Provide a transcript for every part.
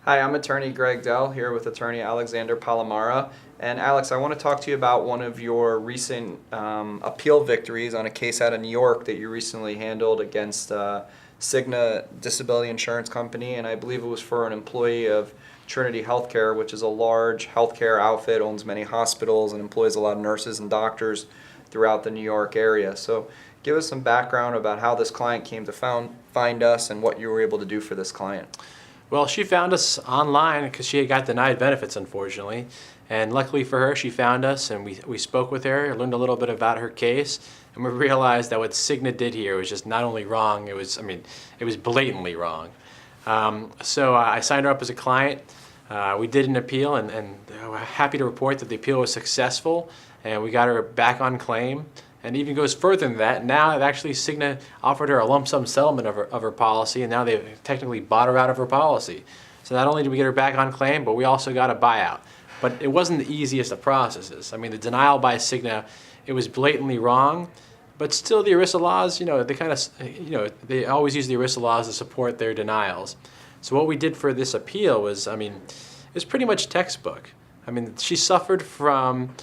Hi, I'm attorney Greg Dell here with attorney Alexander Palamara. And Alex, I want to talk to you about one of your recent appeal victories on a case out of New York that you recently handled against Cigna Disability Insurance Company, and I believe it was for an employee of Trinity Healthcare, which is a large healthcare outfit, owns many hospitals, and employs a lot of nurses and doctors throughout the New York area. So give us some background about how this client came to find us and what you were able to do for this client. Well, she found us online because she had got denied benefits, unfortunately. And luckily for her, she found us and we spoke with her, learned a little bit about her case, and we realized that what Cigna did here was just not only wrong, it was blatantly wrong. So I signed her up as a client. We did an appeal, and we're happy to report that the appeal was successful, and we got her back on claim. And even goes further than that. Now, actually, Cigna offered her a lump sum settlement of her policy, and now they've technically bought her out of her policy. So not only did we get her back on claim, but we also got a buyout. But it wasn't the easiest of processes. I mean, the denial by Cigna, it was blatantly wrong, but still the ERISA laws, they always use the ERISA laws to support their denials. So what we did for this appeal was, it was pretty much textbook. She suffered from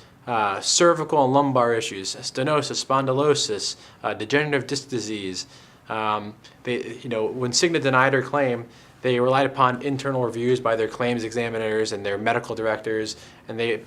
cervical and lumbar issues, stenosis, spondylosis, degenerative disc disease. When Cigna denied her claim, they relied upon internal reviews by their claims examiners and their medical directors.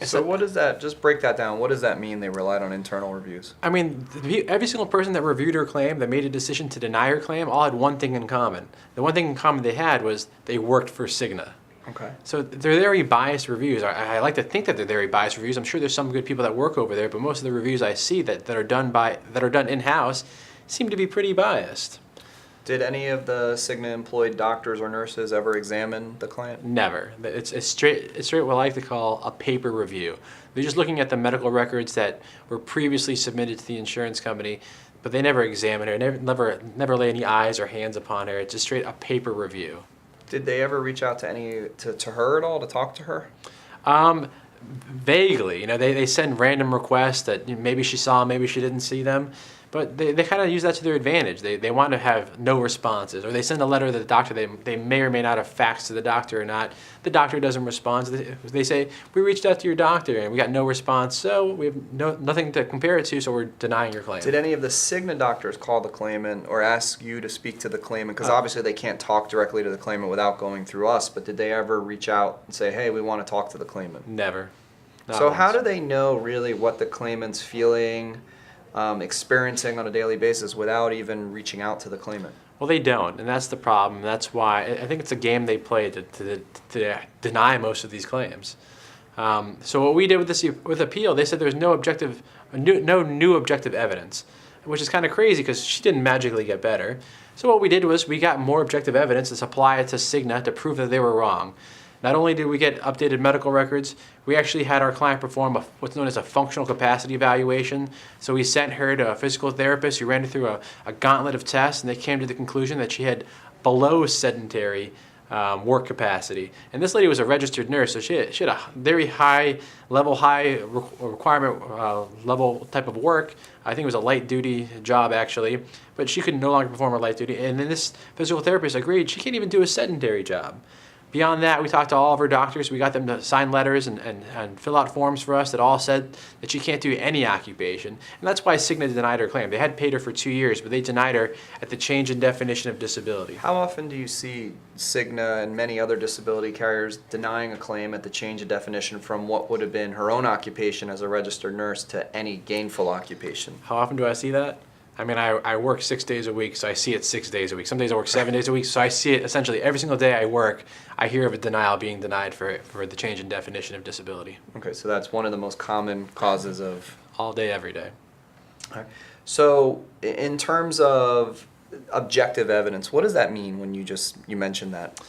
So what does that, just break that down, what does that mean they relied on internal reviews? Every single person that reviewed her claim, that made a decision to deny her claim, all had one thing in common. The one thing in common they had was they worked for Cigna. Okay. So they're very biased reviews. I like to think that they're very biased reviews. I'm sure there's some good people that work over there, but most of the reviews I see that are done in-house seem to be pretty biased. Did any of the Cigna employed doctors or nurses ever examine the client? Never. It's straight what I like to call a paper review. They're just looking at the medical records that were previously submitted to the insurance company, but they never examine her, never lay any eyes or hands upon her. It's just straight a paper review. Did they ever reach out to her at all to talk to her? Vaguely. They send random requests that maybe she saw, maybe she didn't see them. But they kind of use that to their advantage. They want to have no responses. Or they send a letter to the doctor. They may or may not have faxed to the doctor or not. The doctor doesn't respond. They say, we reached out to your doctor and we got no response, so we have nothing to compare it to, so we're denying your claim. Did any of the Cigna doctors call the claimant or ask you to speak to the claimant? Because obviously they can't talk directly to the claimant without going through us, but did they ever reach out and say, hey, we want to talk to the claimant? Never. So how do they know really what the claimant's feeling, experiencing on a daily basis without even reaching out to the claimant? Well, they don't, and that's the problem. That's why I think it's a game they play to deny most of these claims. So what we did with appeal, they said there's no new objective evidence, which is kind of crazy because she didn't magically get better. So what we did was we got more objective evidence to supply it to Cigna to prove that they were wrong. Not only did we get updated medical records, we actually had our client perform what's known as a functional capacity evaluation. So we sent her to a physical therapist who ran her through a gauntlet of tests, and they came to the conclusion that she had below sedentary work capacity. And this lady was a registered nurse, so she had a very high requirement level type of work. I think it was a light duty job actually, but she could no longer perform her light duty. And then this physical therapist agreed she can't even do a sedentary job. Beyond that, we talked to all of her doctors. We got them to sign letters and fill out forms for us that all said that she can't do any occupation. And that's why Cigna denied her claim. They had paid her for 2 years, but they denied her at the change in definition of disability. How often do you see Cigna and many other disability carriers denying a claim at the change of definition from what would have been her own occupation as a registered nurse to any gainful occupation? How often do I see that? I work 6 days a week, so I see it 6 days a week. Some days I work 7 days a week, so I see it essentially every single day I work. I hear of a denial being denied for the change in definition of disability. Okay, so that's one of the most common causes of... All day, every day. All right. So in terms of objective evidence, what does that mean when you mentioned that?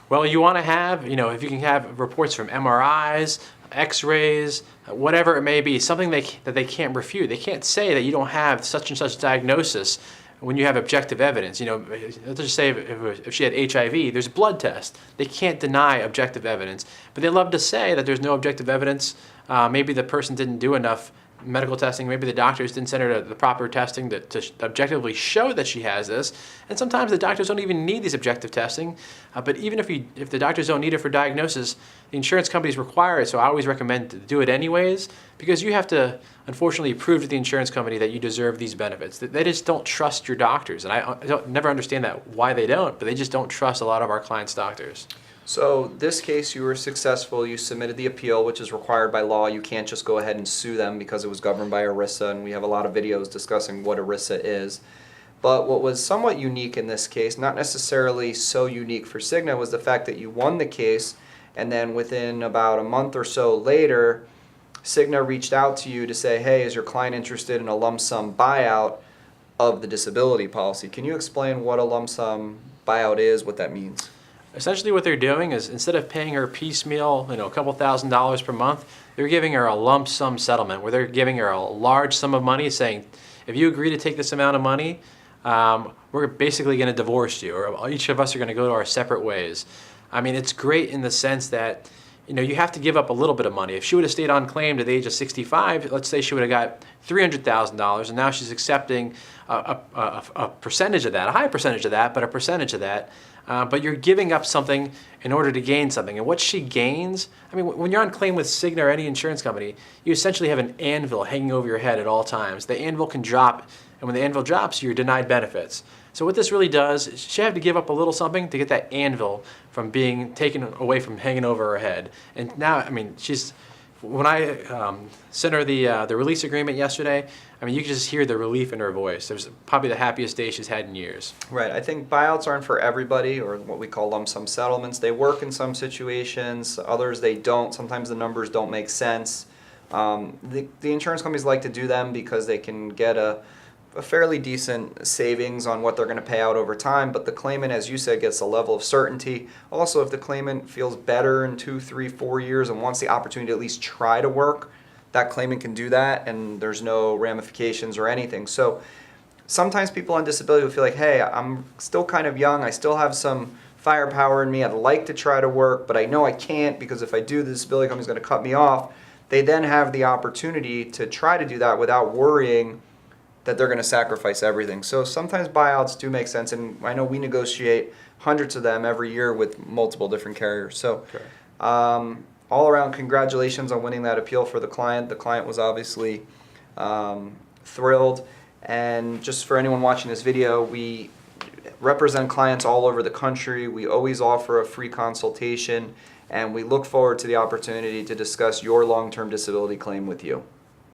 Well, you want to have, if you can have reports from MRIs, X-rays, whatever it may be, something that they can't refute. They can't say that you don't have such and such diagnosis when you have objective evidence. Let's just say if she had HIV, there's a blood test. They can't deny objective evidence, but they love to say that there's no objective evidence. Maybe the person didn't do enough medical testing. Maybe the doctors didn't send her to the proper testing to objectively show that she has this. And sometimes the doctors don't even need these objective testing. But even if the doctors don't need it for diagnosis, the insurance companies require it. So I always recommend to do it anyways, because you have to, unfortunately, prove to the insurance company that you deserve these benefits. They just don't trust your doctors. And I don't never understand that, why they don't, but they just don't trust a lot of our clients' doctors. So this case, you were successful. You submitted the appeal, which is required by law. You can't just go ahead and sue them because it was governed by ERISA, and we have a lot of videos discussing what ERISA is. But what was somewhat unique in this case, not necessarily so unique for Cigna, was the fact that you won the case, and then within about a month or so later, Cigna reached out to you to say, hey, is your client interested in a lump sum buyout of the disability policy? Can you explain what a lump sum buyout is, what that means? Essentially what they're doing is, instead of paying her piecemeal, a couple $1,000s per month, they're giving her a lump sum settlement where they're giving her a large sum of money, saying, if you agree to take this amount of money, we're basically going to divorce you, or each of us are going to go our separate ways. I mean, it's great in the sense that, you have to give up a little bit of money. If she would have stayed on claim to the age of 65, let's say she would have got $300,000, and now she's accepting a percentage of that, a high percentage of that, but a percentage of that. But you're giving up something in order to gain something. And what she gains, I mean, when you're on claim with Cigna or any insurance company, you essentially have an anvil hanging over your head at all times. The anvil can drop, and when the anvil drops, you're denied benefits. So what this really does is she had to give up a little something to get that anvil from being taken away from hanging over her head. And now, I mean, when I sent her the release agreement yesterday, I mean, you can just hear the relief in her voice. It was probably the happiest day she's had in years. Right. I think buyouts aren't for everybody, or what we call lump sum settlements. They work in some situations, others they don't. Sometimes the numbers don't make sense. The insurance companies like to do them because they can get a fairly decent savings on what they're going to pay out over time, but the claimant, as you said, gets a level of certainty. Also, if the claimant feels better in 2, 3, 4 years and wants the opportunity to at least try to work, that claimant can do that, and there's no ramifications or anything. So sometimes people on disability will feel like, hey, I'm still kind of young, I still have some firepower in me, I'd like to try to work, but I know I can't because if I do, the disability company's going to cut me off. They then have the opportunity to try to do that without worrying that they're going to sacrifice everything. So sometimes buyouts do make sense, and I know we negotiate hundreds of them every year with multiple different carriers. So all around, congratulations on winning that appeal for the client. The client was obviously thrilled. And just for anyone watching this video, we represent clients all over the country. We always offer a free consultation, and we look forward to the opportunity to discuss your long-term disability claim with you.